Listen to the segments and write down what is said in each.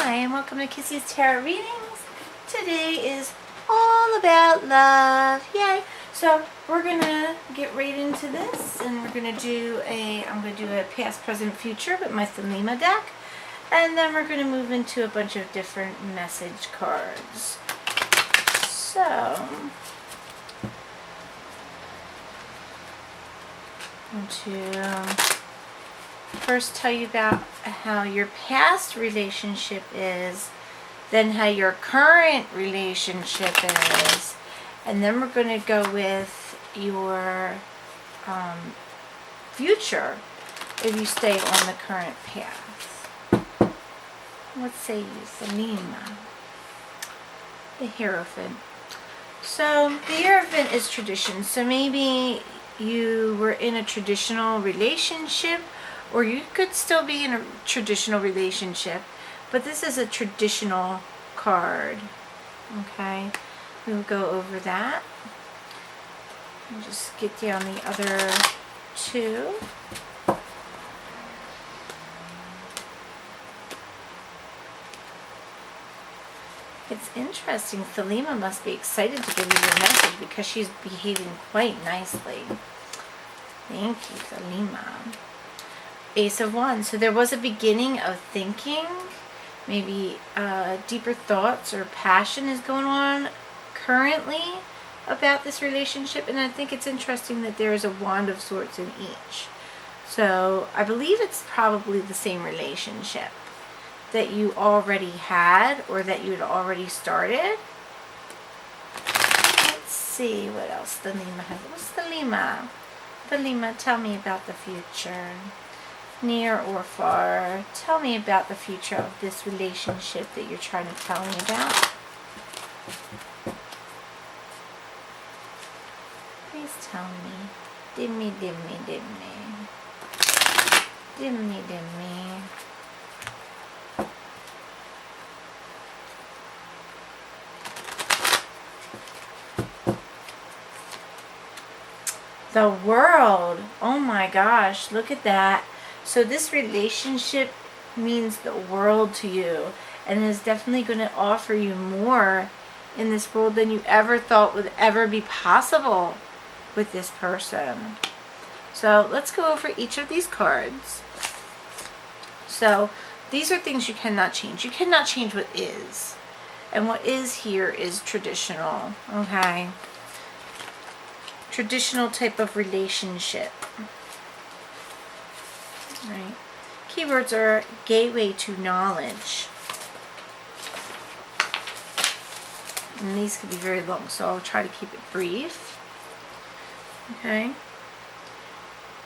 Hi, and welcome to Kissy's Tarot Readings. Today is all about love. Yay! So we're gonna get right into this, and I'm gonna do a past, present, future with my Thelema deck, and then we're gonna move into a bunch of different message cards. So I'm going to first tell you about how your past relationship is, then how your current relationship is, and then we're going to go with your future if you stay on the current path. What say you, Thelema? The Hierophant. So the Hierophant is tradition. So maybe you were in a traditional relationship, or you could still be in a traditional relationship, but this is a traditional card. Okay, we'll go over that. And just get down the other two. It's interesting. Thelema must be excited to give you your message because she's behaving quite nicely. Thank you, Thelema. Ace of Wands. So there was a beginning of thinking. Maybe deeper thoughts or passion is going on currently about this relationship. And I think it's interesting that there is a Wand of Swords in each. So I believe it's probably the same relationship that you already had or that you had already started. Let's see what else Thelema has. What's Thelema? Thelema, tell me about the future. Near or far. Tell me about the future of this relationship that you're trying to tell me about. Please tell me. Dimmy, dimmy, dimmy. Dimmy, dimmy. The World. Oh my gosh, look at that. So this relationship means the world to you, and is definitely going to offer you more in this world than you ever thought would ever be possible with this person. So let's go over each of these cards. So these are things you cannot change. You cannot change what is. And what is here is traditional. Okay? Traditional type of relationship. Right. Keywords are gateway to knowledge. And these could be very long, so I'll try to keep it brief. Okay.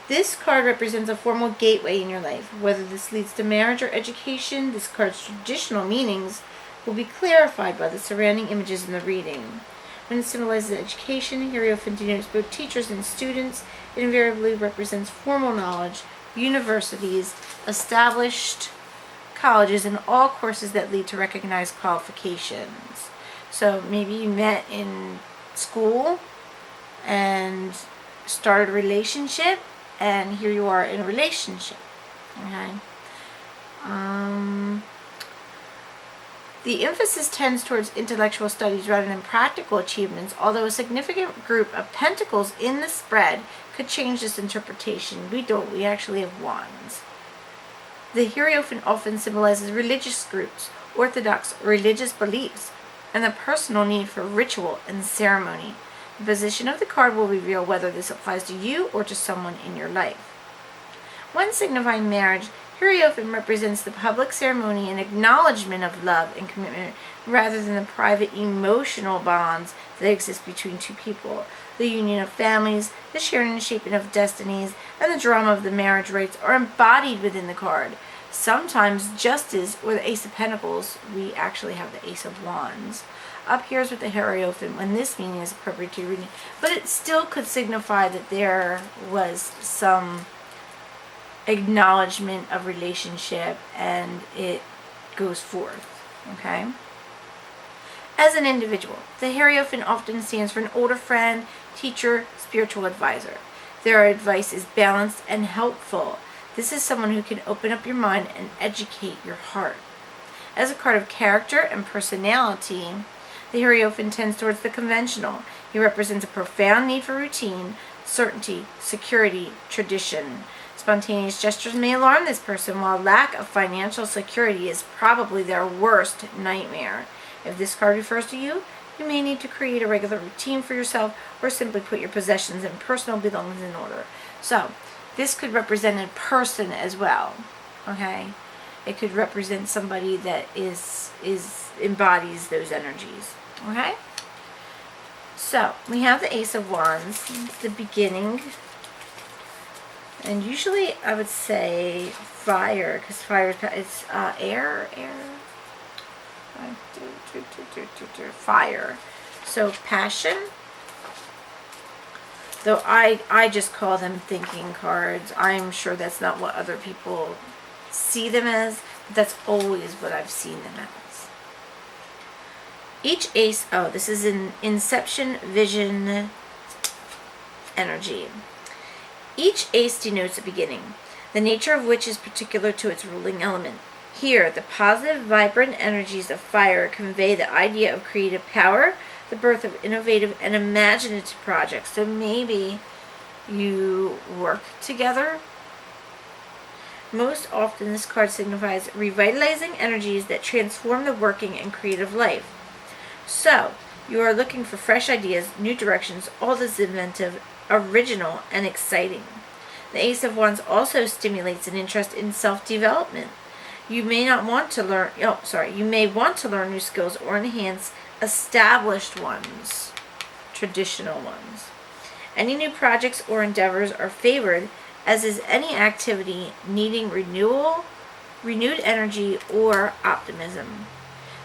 This card represents a formal gateway in your life. Whether this leads to marriage or education, this card's traditional meanings will be clarified by the surrounding images in the reading. When it symbolizes education, Hierophant denotes both teachers and students. It invariably represents formal knowledge, universities, established colleges, and all courses that lead to recognized qualifications. So maybe you met in school and started a relationship, and here you are in a relationship. Okay. The emphasis tends towards intellectual studies rather than practical achievements, although a significant group of pentacles in the spread could change this interpretation. We don't. We actually have wands. The Hierophant often symbolizes religious groups, orthodox religious beliefs, and the personal need for ritual and ceremony. The position of the card will reveal whether this applies to you or to someone in your life. When signifying marriage, Hierophant represents the public ceremony and acknowledgement of love and commitment rather than the private emotional bonds that exist between two people. The union of families, the sharing and shaping of destinies, and the drama of the marriage rites are embodied within the card. Sometimes, just as with the Ace of Pentacles, we actually have the Ace of Wands. Up here is with the Hierophant when this meaning is appropriate to your reading. But it still could signify that there was some acknowledgement of relationship and it goes forth. Okay? As an individual, the Hierophant often stands for an older friend, teacher, spiritual advisor. Their advice is balanced and helpful. This is someone who can open up your mind and educate your heart. As a card of character and personality, the Hierophant tends towards the conventional. He represents a profound need for routine, certainty, security, tradition. Spontaneous gestures may alarm this person, while lack of financial security is probably their worst nightmare. If this card refers to you, you may need to create a regular routine for yourself or simply put your possessions and personal belongings in order. So, this could represent a person as well, okay? It could represent somebody that embodies those energies, okay? So, we have the Ace of Wands, the beginning. And usually I would say fire, because fire is air. Fire. So passion. Though I just call them thinking cards. I'm sure that's not what other people see them as, but that's always what I've seen them as. Each ace, this is an Inception Vision energy. Each ace denotes a beginning, the nature of which is particular to its ruling element. Here, the positive, vibrant energies of fire convey the idea of creative power, the birth of innovative and imaginative projects. So maybe you work together. Most often, this card signifies revitalizing energies that transform the working and creative life. So, you are looking for fresh ideas, new directions, all this inventive, original, and exciting. The Ace of Wands also stimulates an interest in self-development. You may want to learn new skills or enhance established ones, traditional ones. Any new projects or endeavors are favored, as is any activity needing renewed energy, or optimism.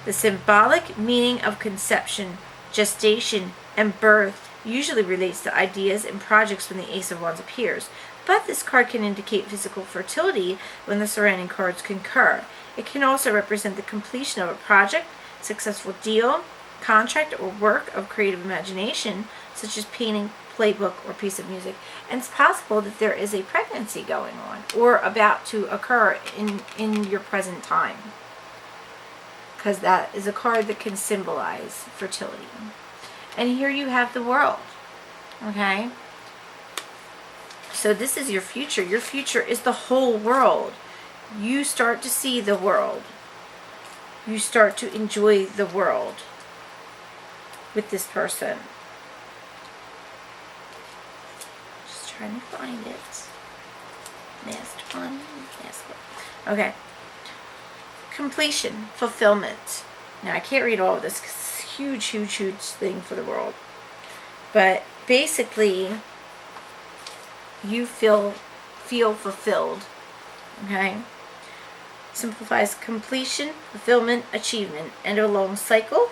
The symbolic meaning of conception, gestation, and birth usually relates to ideas and projects when the Ace of Wands appears, but this card can indicate physical fertility when the surrounding cards concur. It can also represent the completion of a project, successful deal, contract, or work of creative imagination, such as painting, playbook, or piece of music. And it's possible that there is a pregnancy going on or about to occur in your present time, because that is a card that can symbolize fertility. And here you have the World, okay? So this is your future. Your future is the whole world. You start to see the world. You start to enjoy the world with this person. Just trying to find it. Last one. Okay. Completion. Fulfillment. Now, I can't read all of this because it's a huge, huge, huge thing for the world. But basically, you feel fulfilled. Okay? Simplifies completion, fulfillment, achievement, and a long cycle.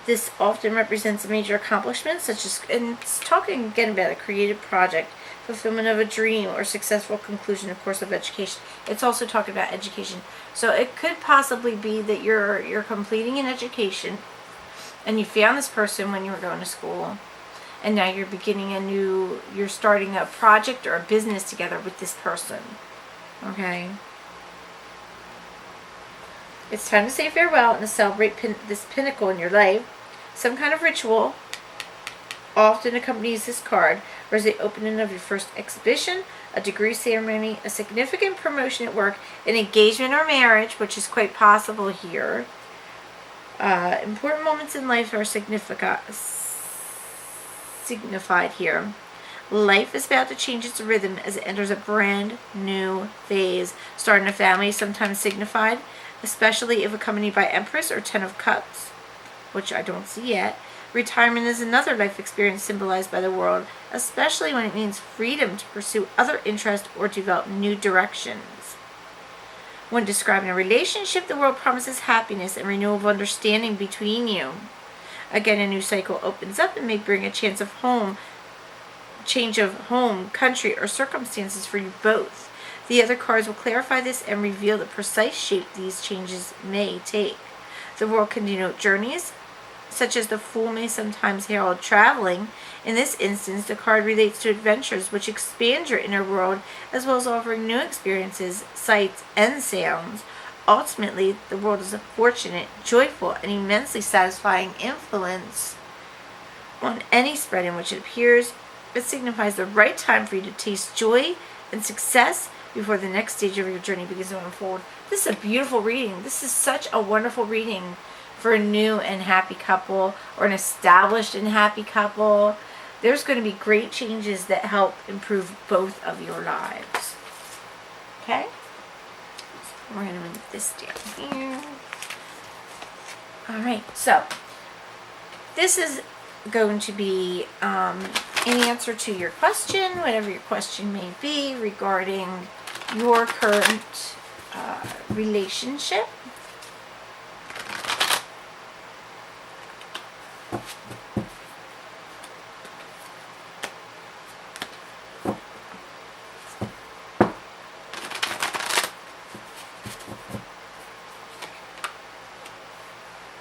This often represents a major accomplishment, such as, and it's talking again about a creative project, fulfillment of a dream, or successful conclusion of course of education. It's also talking about education. So it could possibly be that you're completing an education, and you found this person when you were going to school, and now you're starting a project or a business together with this person. Okay? It's time to say farewell and to celebrate this pinnacle in your life. Some kind of ritual often accompanies this card, or is the opening of your first exhibition, a degree ceremony, a significant promotion at work, an engagement or marriage, which is quite possible here. Important moments in life are signified here. Life is about to change its rhythm as it enters a brand new phase. Starting a family is sometimes signified, especially if accompanied by Empress or Ten of Cups, which I don't see yet. Retirement is another life experience symbolized by the World, especially when it means freedom to pursue other interests or develop new directions. When describing a relationship, the World promises happiness and renewal of understanding between you. Again, a new cycle opens up and may bring a change of home, country, or circumstances for you both. The other cards will clarify this and reveal the precise shape these changes may take. The World can denote journeys, such as the Fool may sometimes herald traveling. In this instance, the card relates to adventures which expand your inner world, as well as offering new experiences, sights, and sounds. Ultimately, the world is a fortunate, joyful, and immensely satisfying influence on any spread in which it appears. It signifies the right time for you to taste joy and success before the next stage of your journey begins to unfold. This is a beautiful reading. This is such a wonderful reading for a new and happy couple, or an established and happy couple. There's going to be great changes that help improve both of your lives. Okay? So we're going to move this down here. Alright, so this is going to be an answer to your question, whatever your question may be, regarding your current relationship.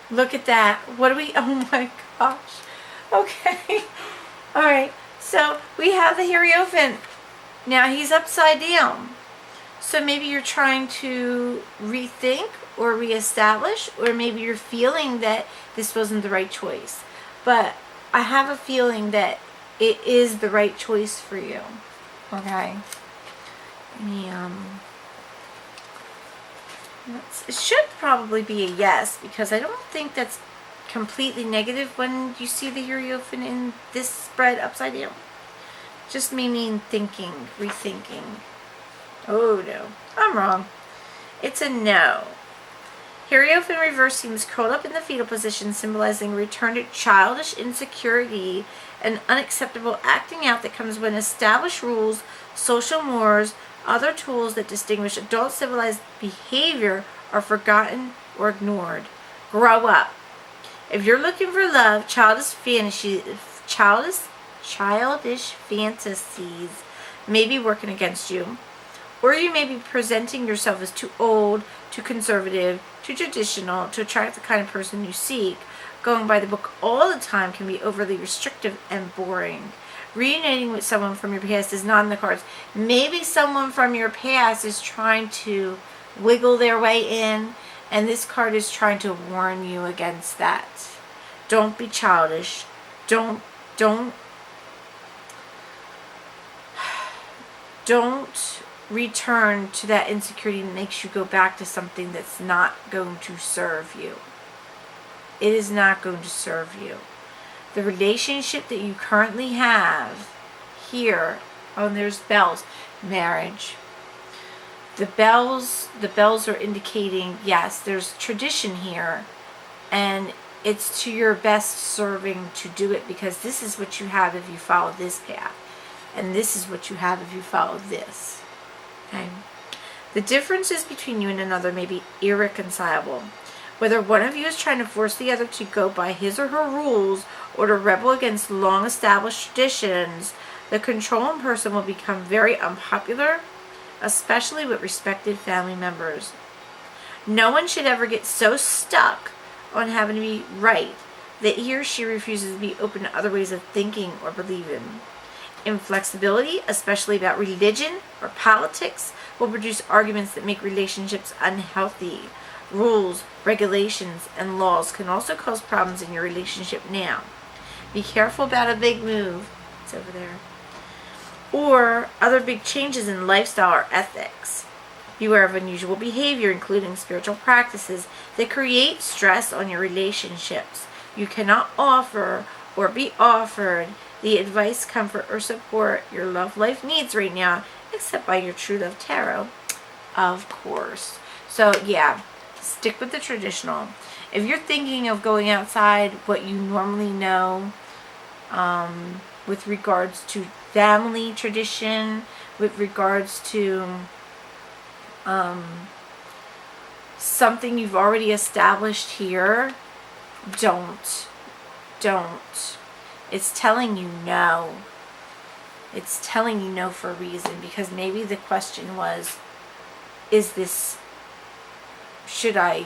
Look at that. What do we, oh my gosh. Okay. All right. So we have the Hierophant. Now he's upside down. So maybe you're trying to rethink or reestablish, or maybe you're feeling that this wasn't the right choice. But I have a feeling that it is the right choice for you. Okay. It should probably be a yes, because I don't think that's completely negative when you see the Hierophant in this spread upside down. Just may mean thinking, rethinking. Oh no, I'm wrong. It's a no. Hierophant reverse seems curled up in the fetal position, symbolizing a return to childish insecurity and unacceptable acting out that comes when established rules, social mores, other tools that distinguish adult civilized behavior are forgotten or ignored. Grow up. If you're looking for love, childish fantasies may be working against you. Or you may be presenting yourself as too old, too conservative, too traditional to attract the kind of person you seek. Going by the book all the time can be overly restrictive and boring. Reuniting with someone from your past is not in the cards. Maybe someone from your past is trying to wiggle their way in, and this card is trying to warn you against that. Don't be childish. Don't return to that insecurity that makes you go back to something that's not going to serve you. It is not going to serve you. The relationship that you currently have here, there's bells, marriage. The bells are indicating, yes, there's tradition here, and it's to your best serving to do it, because this is what you have if you follow this path, and this is what you have if you follow this. Okay? The differences between you and another may be irreconcilable. Whether one of you is trying to force the other to go by his or her rules, or to rebel against long-established traditions, the controlling person will become very unpopular, especially with respected family members. No one should ever get so stuck on having to be right that he or she refuses to be open to other ways of thinking or believing. Inflexibility, especially about religion or politics, will produce arguments that make relationships unhealthy. Rules, regulations, and laws can also cause problems in your relationship now. Be careful about a big move. It's over there. Or other big changes in lifestyle or ethics. Beware of unusual behavior, including spiritual practices, that create stress on your relationships. You cannot offer or be offered the advice, comfort, or support your love life needs right now, except by your True Love Tarot, of course. So yeah, stick with the traditional. If you're thinking of going outside what you normally know, with regards to family tradition, with regards to something you've already established here, don't. It's telling you no. It's telling you no for a reason, because maybe the question was, should I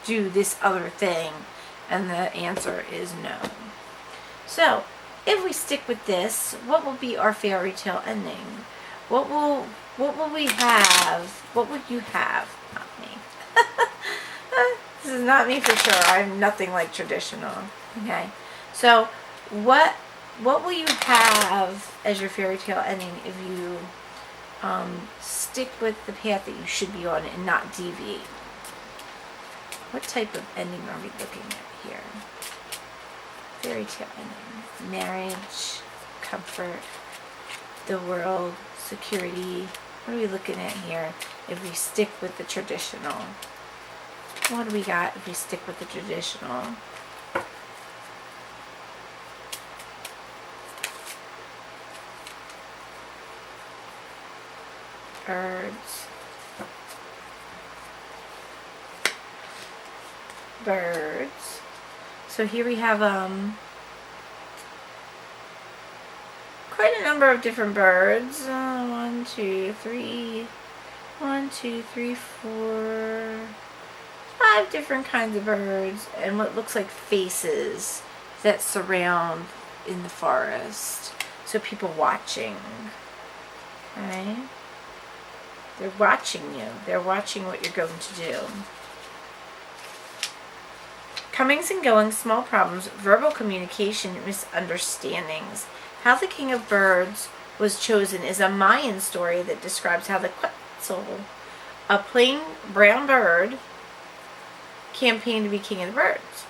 do this other thing? And the answer is no. So, if we stick with this, what will be our fairy tale ending? What will we have? What would you have? Not me. This is not me for sure. I'm nothing like traditional. Okay. So what will you have as your fairy tale ending if you stick with the path that you should be on and not deviate? What type of ending are we looking at here? Fairy tale ending. Marriage, comfort, the world, security. What are we looking at here if we stick with the traditional? What do we got if we stick with the traditional? Birds. Birds. So here we have quite a number of different birds. 1, 2, 3. 1, 2, 3, 4. 5 different kinds of birds and what looks like faces that surround in the forest. So people watching. Right? They're watching you. They're watching what you're going to do. Comings and goings, small problems, verbal communication, misunderstandings. How the King of Birds was chosen is a Mayan story that describes how the Quetzal, a plain brown bird, campaigned to be king of the birds.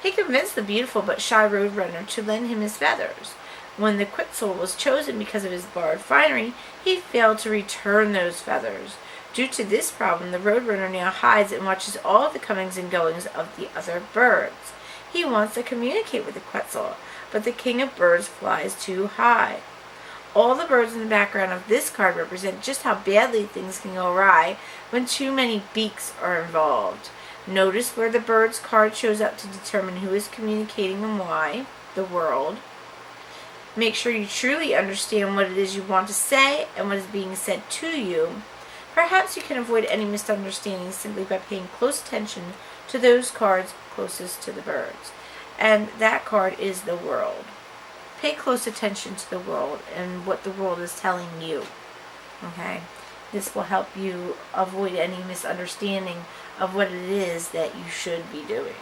He convinced the beautiful but shy roadrunner to lend him his feathers. When the Quetzal was chosen because of his borrowed finery, he failed to return those feathers. Due to this problem, the roadrunner now hides and watches all the comings and goings of the other birds. He wants to communicate with the Quetzal, but the King of Birds flies too high. All the birds in the background of this card represent just how badly things can go awry when too many beaks are involved. Notice where the birds card shows up to determine who is communicating and why. The world. Make sure you truly understand what it is you want to say and what is being said to you. Perhaps you can avoid any misunderstandings simply by paying close attention to those cards closest to the birds. And that card is the world. Pay close attention to the world and what the world is telling you. Okay? This will help you avoid any misunderstanding of what it is that you should be doing.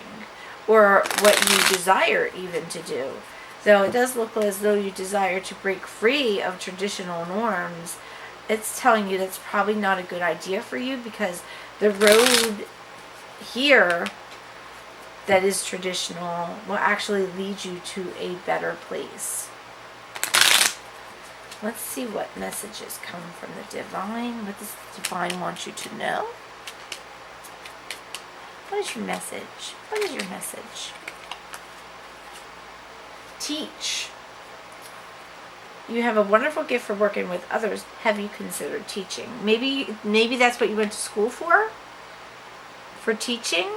Or what you desire even to do. Though it does look as though you desire to break free of traditional norms, it's telling you that's probably not a good idea for you because the road here that is traditional will actually lead you to a better place. Let's see what messages come from the divine. What does the divine want you to know? What is your message? What is your message? Teach. You have a wonderful gift for working with others. Have you considered teaching? Maybe that's what you went to school for teaching.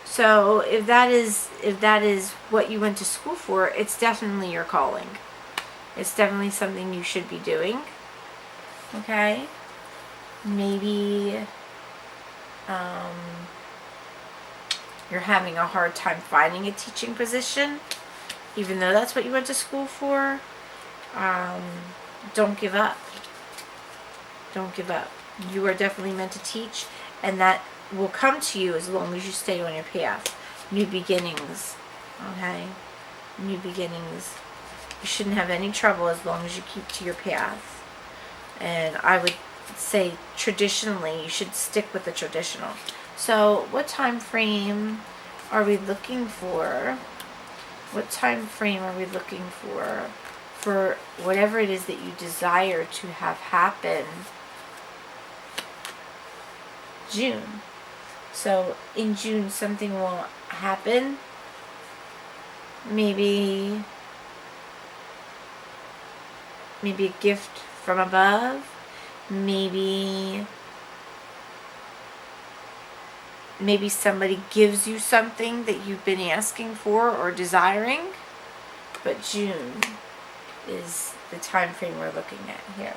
So if that is what you went to school for, it's definitely your calling. It's definitely something you should be doing. Okay? Maybe you're having a hard time finding a teaching position, even though that's what you went to school for. Don't give up. Don't give up. You are definitely meant to teach, and that will come to you as long as you stay on your path. New beginnings. Okay? New beginnings. You shouldn't have any trouble as long as you keep to your path. And I would say traditionally, you should stick with the traditional. So, what time frame are we looking for? What time frame are we looking for whatever it is that you desire to have happen? June. So in June something will happen. Maybe a gift from above. Maybe somebody gives you something that you've been asking for or desiring. But June is the time frame we're looking at here.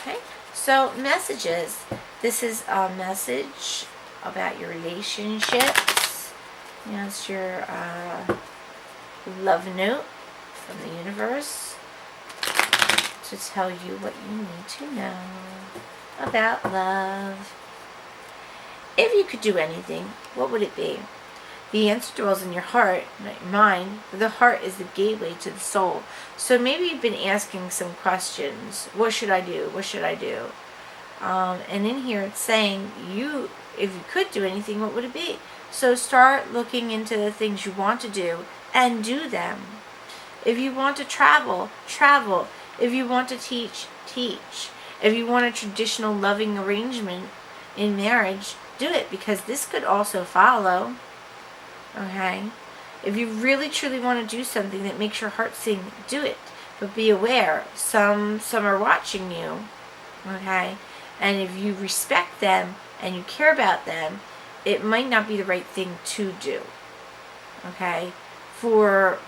Okay, so messages. This is a message about your relationships. It's your love note from the universe. to tell you what you need to know about love. If you could do anything, what would it be? The answer dwells in your heart, not your mind. The heart is the gateway to the soul. So maybe you've been asking some questions. What should I do? What should I do? And in here it's saying, if you could do anything, what would it be? So start looking into the things you want to do and do them. If you want to travel, travel. If you want to teach, teach. If you want a traditional loving arrangement in marriage, do it, because this could also follow. Okay? If you really truly want to do something that makes your heart sing, do it. But be aware, some are watching you. Okay? And if you respect them and you care about them, it might not be the right thing to do. Okay? For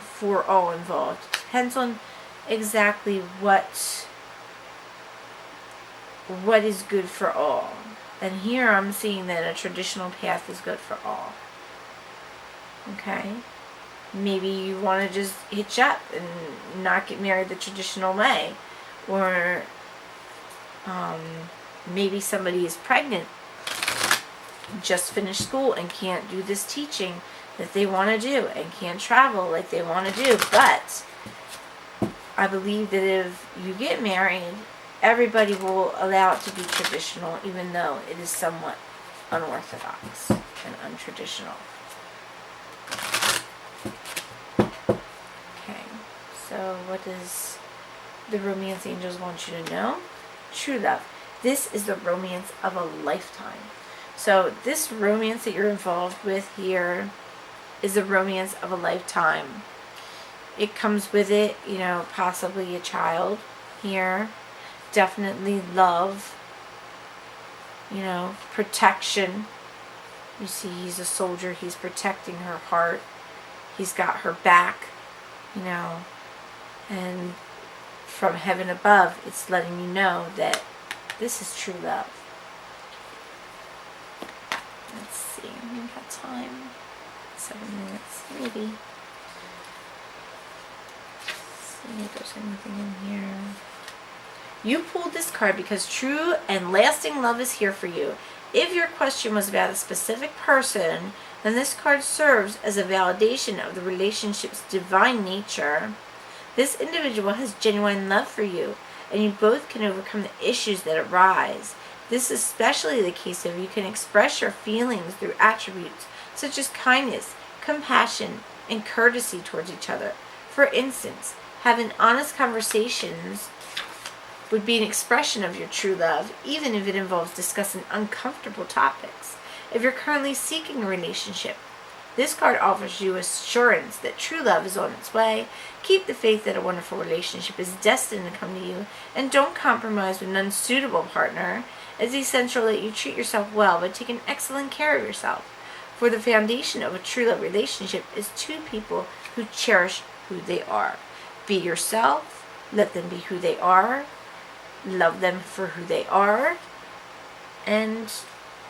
all involved. It depends on exactly what is good for all. And here I'm seeing that a traditional path is good for all. Okay? Maybe you want to just hitch up and not get married the traditional way. Or maybe somebody is pregnant, just finished school, and can't do this teaching that they want to do, and can't travel like they want to do. But I believe that if you get married, everybody will allow it to be traditional, even though it is somewhat unorthodox and untraditional. Okay, so what does the romance angels want you to know? True love. This is the romance of a lifetime. So this romance that you're involved with here is the romance of a lifetime. It comes with it, possibly a child here. Definitely love. Protection. You see, he's a soldier. He's protecting her heart. He's got her back. And from heaven above, it's letting you know that this is true love. Let's see. We've got time. 7 minutes, maybe. See if there's anything in here. You pulled this card because true and lasting love is here for you. If your question was about a specific person, then this card serves as a validation of the relationship's divine nature. This individual has genuine love for you, and you both can overcome the issues that arise. This is especially the case if you can express your feelings through attributes such as kindness, compassion, and courtesy towards each other. For instance, having honest conversations would be an expression of your true love, even if it involves discussing uncomfortable topics. If you're currently seeking a relationship, this card offers you assurance that true love is on its way. Keep the faith that a wonderful relationship is destined to come to you, and don't compromise with an unsuitable partner. It's essential that you treat yourself well by taking excellent care of yourself. For the foundation of a true love relationship is two people who cherish who they are. Be yourself, let them be who they are, love them for who they are, and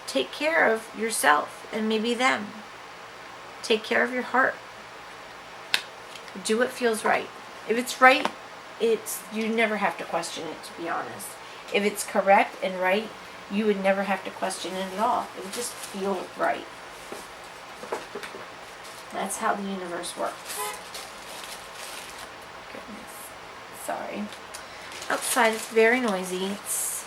take care of yourself and maybe them. Take care of your heart. Do what feels right. If it's right, you never have to question it, to be honest. If it's correct and right, you would never have to question it at all. It would just feel right. That's how the universe works. Goodness. Sorry. Outside it's very noisy. It's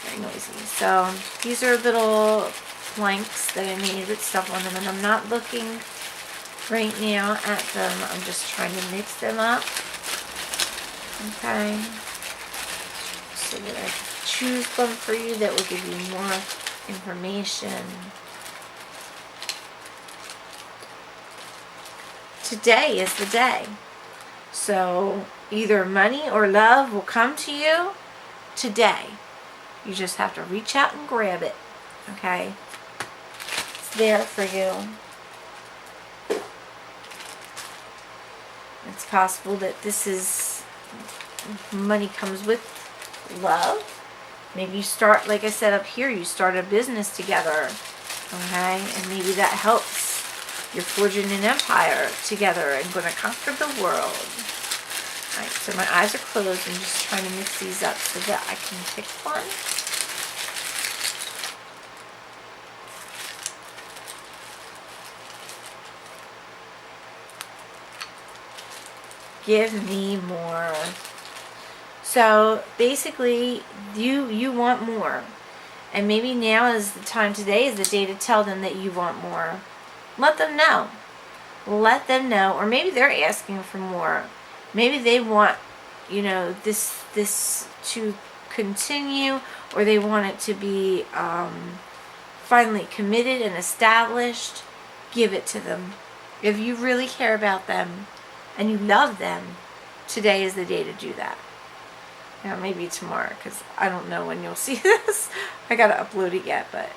very noisy. So these are little planks that I made with stuff on them, and I'm not looking right now at them. I'm just trying to mix them up. Okay. So that I can choose one for you that will give you more information. Today is the day. So either money or love will come to you today. You just have to reach out and grab it. Okay? It's there for you. It's possible that money comes with love. Maybe you start, like I said up here, you start a business together. Okay? And maybe that helps. You're forging an empire together and going to conquer the world. Alright, so my eyes are closed. I'm just trying to mix these up so that I can pick one. Give me more. So basically, you want more. And maybe now is the time, today is the day to tell them that you want more. Let them know. Let them know. Or maybe they're asking for more. Maybe they want, this to continue, or they want it to be finally committed and established. Give it to them. If you really care about them and you love them, today is the day to do that. Now, maybe tomorrow, because I don't know when you'll see this. I got to upload it yet, but,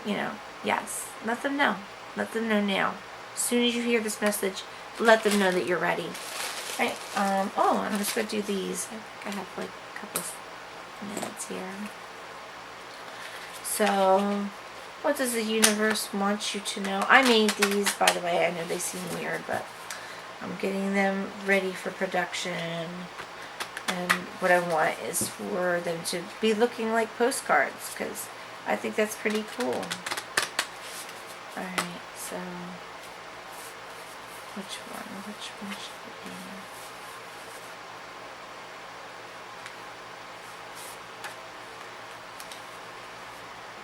yes. Let them know. Let them know now. As soon as you hear this message, let them know that you're ready. Right? And I'm just going to do these. I think I have, like, a couple of minutes here. So, what does the universe want you to know? I made these, by the way. I know they seem weird, but I'm getting them ready for production. And what I want is for them to be looking like postcards, because I think that's pretty cool. Alright, so which one should it be?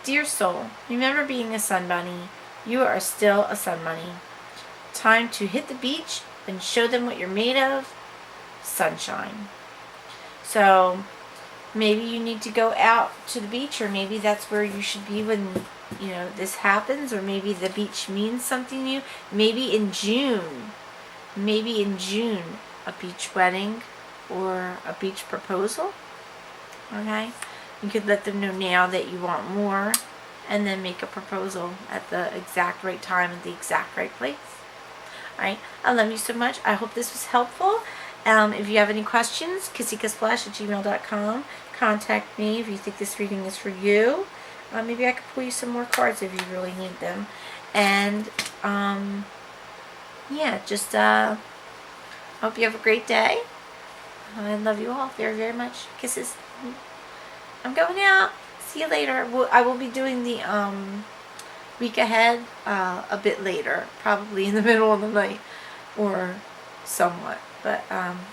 Dear soul, remember being a sun bunny. You are still a sun bunny. Time to hit the beach and show them what you're made of. Sunshine. So maybe you need to go out to the beach, or maybe that's where you should be when, this happens, or maybe the beach means something to you. Maybe in June, a beach wedding or a beach proposal. Okay? You could let them know now that you want more, and then make a proposal at the exact right time at the exact right place. Alright? I love you so much. I hope this was helpful. If you have any questions, kissikasplash@gmail.com. Contact me if you think this reading is for you. Maybe I could pull you some more cards if you really need them. And, hope you have a great day. I love you all very, very much. Kisses. I'm going out. See you later. I will be doing the week ahead a bit later. Probably in the middle of the night or somewhat. But,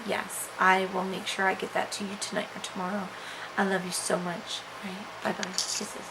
yes, I will make sure I get that to you tonight or tomorrow. I love you so much. All right? Bye-bye. Kisses.